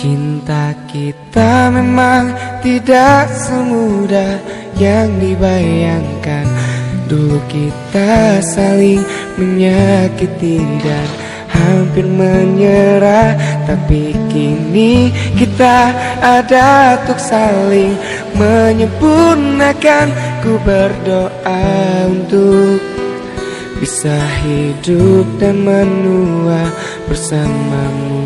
Cinta kita memang tidak semudah yang dibayangkan. Dulu kita saling menyakiti dan hampir menyerah, tapi kini kita ada untuk saling menyempurnakan. Ku berdoa untuk bisa hidup dan menua bersamamu.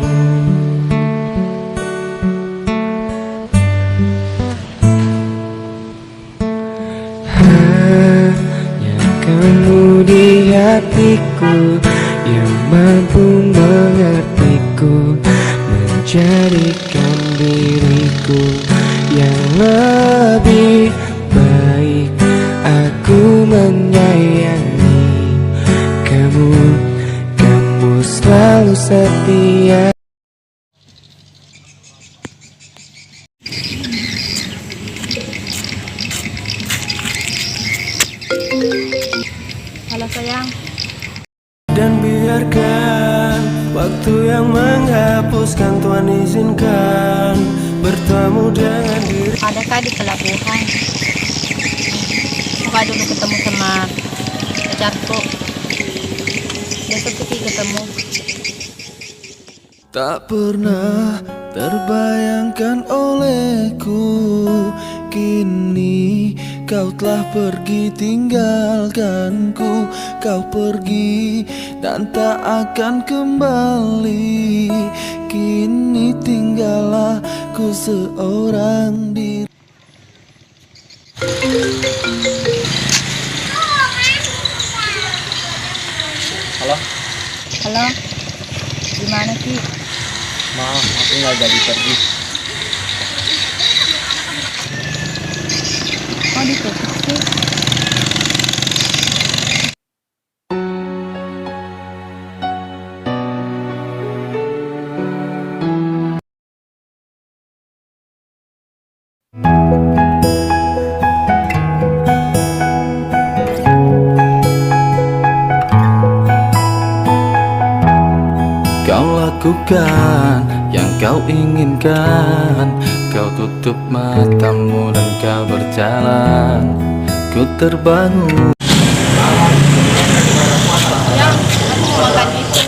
Kamu di hatiku yang mampu mengertiku, menjadikan diriku yang lebih baik. Aku menyayangi kamu, kamu selalu setia. Halo sayang. Dan biarkan waktu yang menghapuskan, Tuhan izinkan bertemu dengan diri. Adakah di pelabuhan? Muka dulu ketemu sama pacarku. Besok kita ketemu. Tak pernah terbayangkan olehku, kini kau telah pergi tinggalkanku. Kau pergi dan tak akan kembali, kini tinggallah ku seorang diri. Halo? Halo, gimana sih? Maaf, aku nggak jadi pergi. Kok ditutup sih? Kau lakukan yang kau inginkan, kau tutup matamu dan kau berjalan. Ku terbangun. Ya, aku mau makan itu.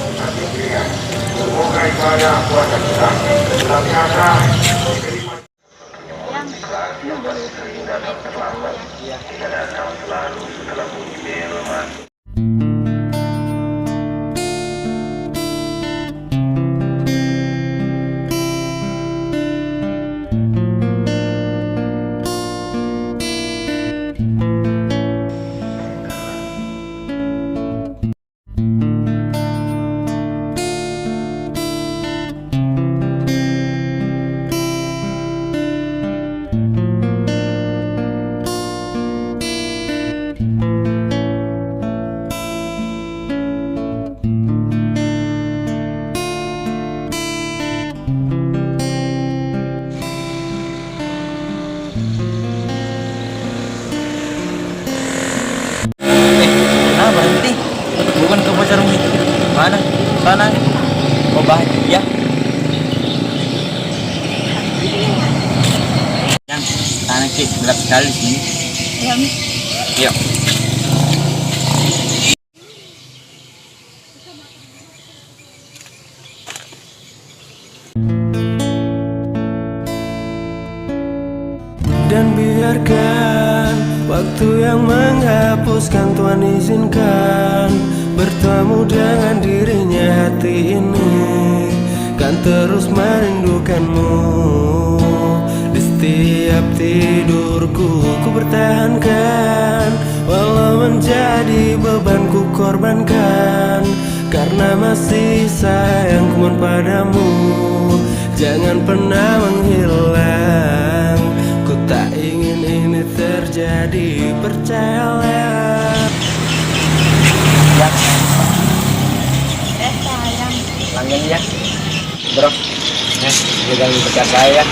Yang, lu boleh pergi naik ke situ ya. Berhenti, bukan ke pacarmu itu. Mana? Sana. Oh bahagia. Yang sana sih gelap sekali sini. Ya, Mi. Yuk. Dan biarkan waktu yang menghapuskan, Tuhan izinkan bertemu dengan dirinya. Hati ini kan terus merindukanmu. Di setiap tidurku ku bertahankan, walau menjadi beban ku korbankan. Karena masih sayangku padamu, jangan pernah menghilang. Ku tak ingin ini terjadi, percayalah. Ya, Sayang. langgeng ya. Bro, jangan pecat saya.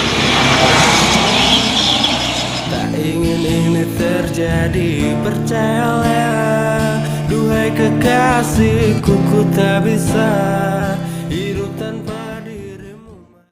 Tak ingin ini terjadi, percayalah. Duhai kekasihku, ku tak bisa